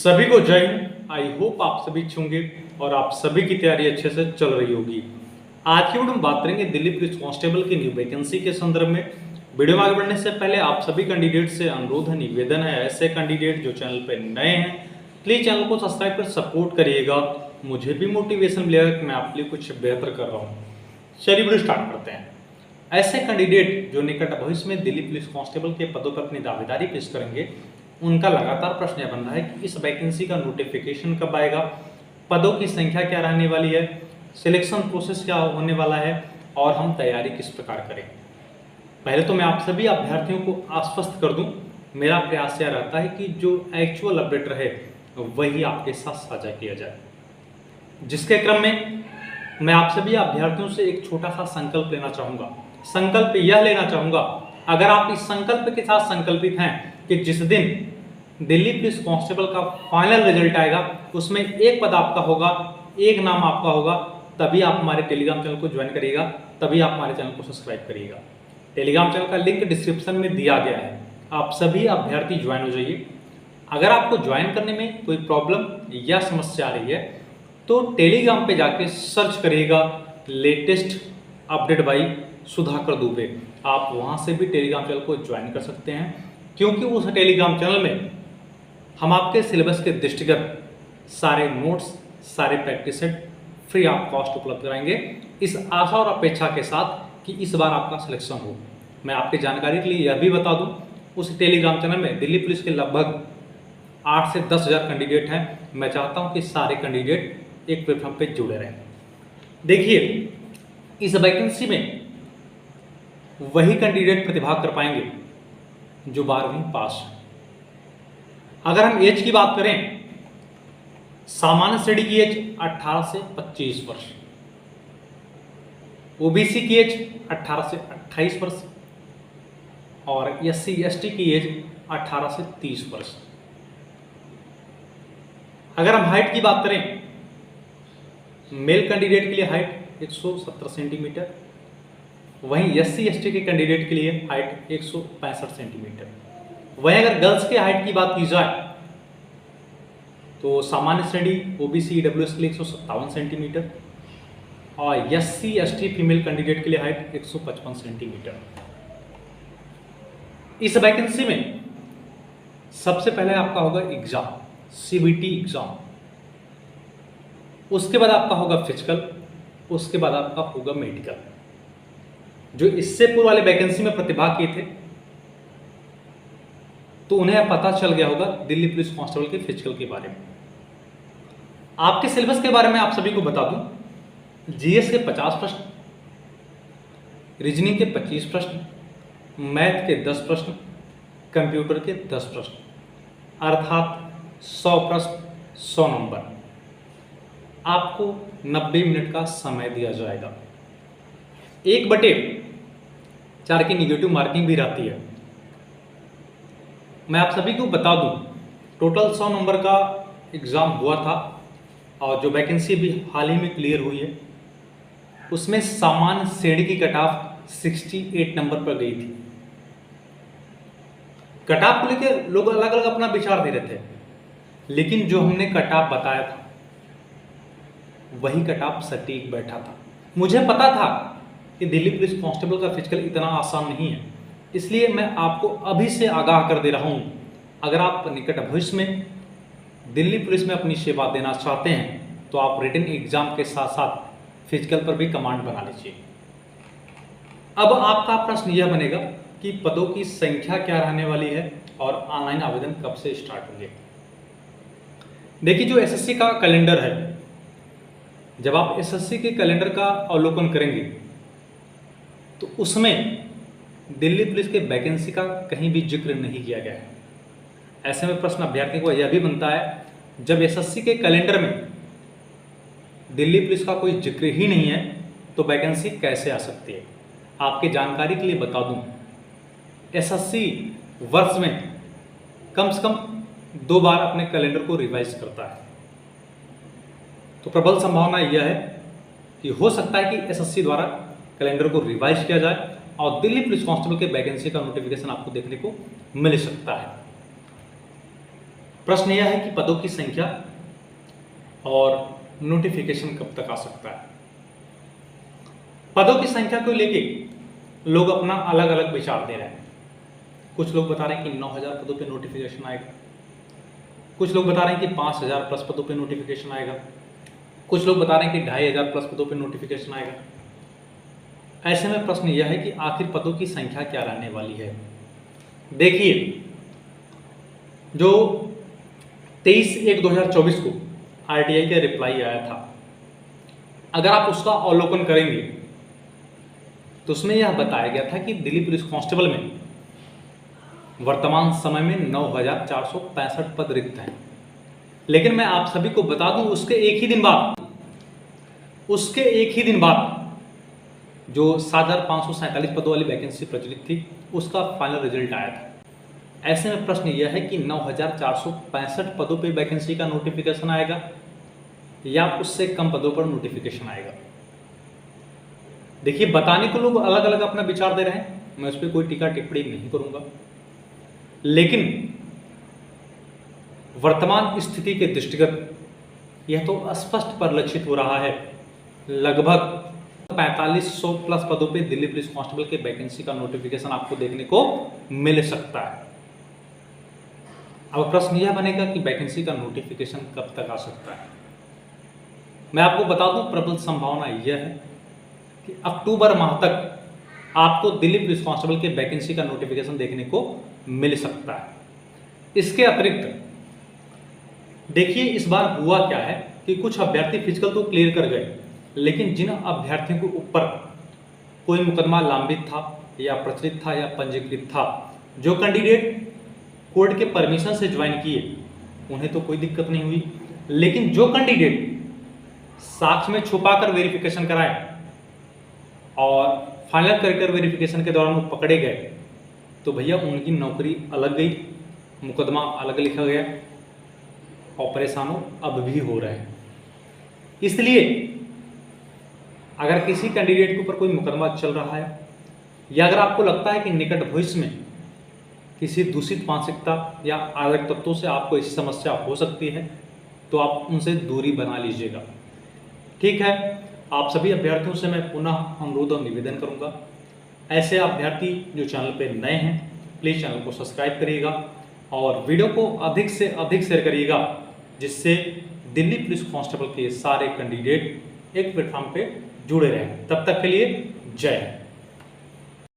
सभी को जय हिंद। आई होप आप सभी अच्छे होंगे और आप सभी की तैयारी अच्छे से चल रही होगी। आज की वीडियो में बात करेंगे दिल्ली पुलिस कांस्टेबल की न्यू वैकेंसी के संदर्भ में। वीडियो में आगे बढ़ने से पहले आप सभी कैंडिडेट से अनुरोध है, निवेदन है, ऐसे कैंडिडेट जो चैनल पर नए हैं प्लीज चैनल को सब्सक्राइब कर सपोर्ट करिएगा। मुझे भी मोटिवेशन मिलेगा कि मैं आपके लिए कुछ बेहतर कर रहा हूँ। चलिए वीडियो स्टार्ट करते हैं। ऐसे कैंडिडेट जो निकट भविष्य में दिल्ली पुलिस कांस्टेबल के पदों पर अपनी दावेदारी पेश करेंगे, उनका लगातार प्रश्न यह बन रहा है कि इस वैकेंसी का नोटिफिकेशन कब आएगा, पदों की संख्या क्या रहने वाली है, सिलेक्शन प्रोसेस क्या होने वाला है और हम तैयारी किस प्रकार करें। पहले तो मैं आप सभी अभ्यर्थियों को आश्वस्त कर दूं, मेरा प्रयास यह रहता है कि जो एक्चुअल अपडेट रहे वही आपके साथ साझा किया जाए। जिसके क्रम में मैं आप सभी अभ्यर्थियों से एक छोटा सा संकल्प लेना चाहूँगा। संकल्प यह लेना चाहूँगा, अगर आप इस संकल्प के साथ संकल्पित हैं कि जिस दिन दिल्ली पुलिस कांस्टेबल का फाइनल रिजल्ट आएगा उसमें एक पद आपका होगा, एक नाम आपका होगा, तभी आप हमारे टेलीग्राम चैनल को ज्वाइन करिएगा, तभी आप हमारे चैनल को सब्सक्राइब करिएगा। टेलीग्राम चैनल का लिंक डिस्क्रिप्शन में दिया गया है, आप सभी अभ्यर्थी ज्वाइन हो जाइए। अगर आपको ज्वाइन करने में कोई प्रॉब्लम या समस्या आ रही है तो टेलीग्राम पे जाके सर्च करिएगा latest update by Sudhakar Dubey. आप वहाँ से भी टेलीग्राम चैनल को ज्वाइन कर सकते हैं, क्योंकि उस टेलीग्राम चैनल में हम आपके सिलेबस के दृष्टिगत सारे नोट्स, सारे practice set free of cost उपलब्ध कराएंगे, इस आशा और अपेक्षा के साथ कि इस बार आपका सिलेक्शन हो। मैं आपकी जानकारी के लिए यह भी बता दूं, उस टेलीग्राम चैनल में दिल्ली पुलिस के लगभग 8 से 10 हज़ार कैंडिडेट हैं। मैं चाहता हूं कि सारे कैंडिडेट एक प्लेटफॉर्म पे जुड़े रहें। देखिए, इस वैकेंसी में वही कैंडिडेट प्रतिभाग कर पाएंगे जो 12वीं पास है। अगर हम एज की बात करें, सामान्य श्रेणी की एज 18 से 25 वर्ष, ओबीसी की एज 18 से 28 वर्ष और एससी एसटी की एज 18 से 30 वर्ष। अगर हम हाइट की बात करें, मेल कैंडिडेट के लिए हाइट 170 सेंटीमीटर, वहीं एससी एसटी के कैंडिडेट के लिए हाइट 165 सेंटीमीटर। वहीं अगर गर्ल्स के हाइट की बात की जाए तो सामान्य श्रेणी ओबीसी ईडब्ल्यूएस के लिए 157 सेंटीमीटर और एससी एसटी फीमेल कैंडिडेट के लिए हाइट 155 सेंटीमीटर। इस वैकेंसी में सबसे पहले आपका होगा एग्जाम, सीबीटी एग्जाम, उसके बाद आपका होगा फिजिकल, उसके बाद आपका होगा मेडिकल। जो इससे पूर्व वाले वैकेंसी में प्रतिभाग किए थे तो उन्हें पता चल गया होगा दिल्ली पुलिस कांस्टेबल के फिजिकल के बारे में। आपके सिलेबस के बारे में आप सभी को बता दूं, जीएस के 50 प्रश्न, रीजनिंग के 25 प्रश्न, मैथ के 10 प्रश्न, कंप्यूटर के 10 प्रश्न, अर्थात 100 प्रश्न 100 नंबर। आपको 90 मिनट का समय दिया जाएगा। 1/4 की निगेटिव मार्किंग भी रहती है। मैं आप सभी को बता दूं, टोटल 100 नंबर का एग्ज़ाम हुआ था और जो वैकेंसी भी हाल ही में क्लियर हुई है उसमें सामान्य श्रेणी की कट ऑफ 68 नंबर पर गई थी। कट ऑफ को लेकर लोग अलग अलग अपना विचार दे रहे थे, लेकिन जो हमने कट ऑफ बताया था वही कट ऑफ सटीक बैठा था। मुझे पता था कि दिल्ली पुलिस कांस्टेबल का फिजिकल इतना आसान नहीं है, इसलिए मैं आपको अभी से आगाह कर दे रहा हूं, अगर आप निकट भविष्य में दिल्ली पुलिस में अपनी सेवा देना चाहते हैं तो आप रिटन एग्जाम के साथ साथ फिजिकल पर भी कमांड बना लीजिए। अब आपका प्रश्न यह बनेगा कि पदों की संख्या क्या रहने वाली है और ऑनलाइन आवेदन कब से स्टार्ट होंगे। देखिए, जो एसएससी का कैलेंडर है, जब आप एसएससी के कैलेंडर का अवलोकन करेंगे तो उसमें दिल्ली पुलिस के वैकेंसी का कहीं भी जिक्र नहीं किया गया है। ऐसे में प्रश्न अभ्यर्थी को यह भी बनता है, जब एसएससी के कैलेंडर में दिल्ली पुलिस का कोई जिक्र ही नहीं है तो वैकेंसी कैसे आ सकती है। आपकी जानकारी के लिए बता दूं, एसएससी वर्ष में कम से कम 2 बार अपने कैलेंडर को रिवाइज करता है, तो प्रबल संभावना यह है कि हो सकता है कि एसएससी द्वारा कैलेंडर को रिवाइज किया जाए और दिल्ली पुलिस कांस्टेबल के वैकेंसी का नोटिफिकेशन आपको देखने को मिल सकता है। प्रश्न यह है कि पदों की संख्या और नोटिफिकेशन कब तक आ सकता है। पदों की संख्या को लेके लोग अपना अलग अलग विचार दे रहे हैं। कुछ लोग बता रहे हैं कि 9000 पदों पे नोटिफिकेशन आएगा, कुछ लोग बता रहे हैं कि 5000 प्लस पदों पे नोटिफिकेशन आएगा, कुछ लोग बता रहे हैं कि 2500 प्लस पदों पे नोटिफिकेशन आएगा। ऐसे में प्रश्न यह है कि आखिर पदों की संख्या क्या रहने वाली है। देखिए, जो 23/1/2024 को आरटीआई का रिप्लाई आया था, अगर आप उसका अवलोकन करेंगे तो उसमें यह बताया गया था कि दिल्ली पुलिस कांस्टेबल में वर्तमान समय में 9465 पद रिक्त हैं। लेकिन मैं आप सभी को बता दूं, उसके एक ही दिन बाद जो 7547 पदों वाली वैकेंसी प्रचलित थी, उसका फाइनल रिजल्ट आया था। ऐसे में प्रश्न यह है कि 9465 पदों पे वैकेंसी का नोटिफिकेशन आएगा या उससे कम पदों पर नोटिफिकेशन आएगा। देखिए, बताने को लोग अलग अलग अपना विचार दे रहे हैं, मैं उस पर कोई टीका टिप्पणी नहीं करूंगा, लेकिन वर्तमान स्थिति के दृष्टिगत यह तो स्पष्ट परिलक्षित हो रहा है, लगभग 4500 प्लस पदों पे दिल्ली पुलिस कांस्टेबल के वैकेंसी का नोटिफिकेशन आपको देखने को मिल सकता है। अब प्रश्न यह बनेगा कि वैकेंसी का नोटिफिकेशन कब तक आ सकता है। मैं आपको बता दूं, प्रबल संभावना यह है कि अक्टूबर माह तक आपको दिल्ली पुलिस कांस्टेबल के वैकेंसी का नोटिफिकेशन देखने को मिल सकता है। इसके अतिरिक्त देखिए, इस बार हुआ क्या है कि कुछ अभ्यर्थी फिजिकल तो क्लियर कर गए, लेकिन जिन अभ्यर्थियों के ऊपर कोई मुकदमा लंबित था या प्रचलित था या पंजीकृत था, जो कैंडिडेट कोर्ट के परमिशन से ज्वाइन किए, उन्हें तो कोई दिक्कत नहीं हुई, लेकिन जो कैंडिडेट साक्ष्य में छुपाकर वेरिफिकेशन कराए और फाइनल कैरेक्टर वेरिफिकेशन के दौरान वो पकड़े गए, तो भैया उनकी नौकरी अलग गई, मुकदमा अलग लिखा गया और परेशानों अब भी हो रहे हैं। इसलिए अगर किसी कैंडिडेट के ऊपर कोई मुकदमा चल रहा है या अगर आपको लगता है कि निकट भविष्य में किसी दूषित मानसिकता या अराजक तत्वों से आपको ऐसी समस्या हो सकती है, तो आप उनसे दूरी बना लीजिएगा। ठीक है, आप सभी अभ्यर्थियों से मैं पुनः अनुरोध और निवेदन करूंगा, ऐसे अभ्यर्थी जो चैनल पे नए हैं, प्लीज़ चैनल को सब्सक्राइब करिएगा और वीडियो को अधिक से अधिक शेयर करिएगा, जिससे दिल्ली पुलिस कांस्टेबल के सारे कैंडिडेट एक प्लेटफॉर्म पे जुड़े रहें। तब तक के लिए जय हिंद।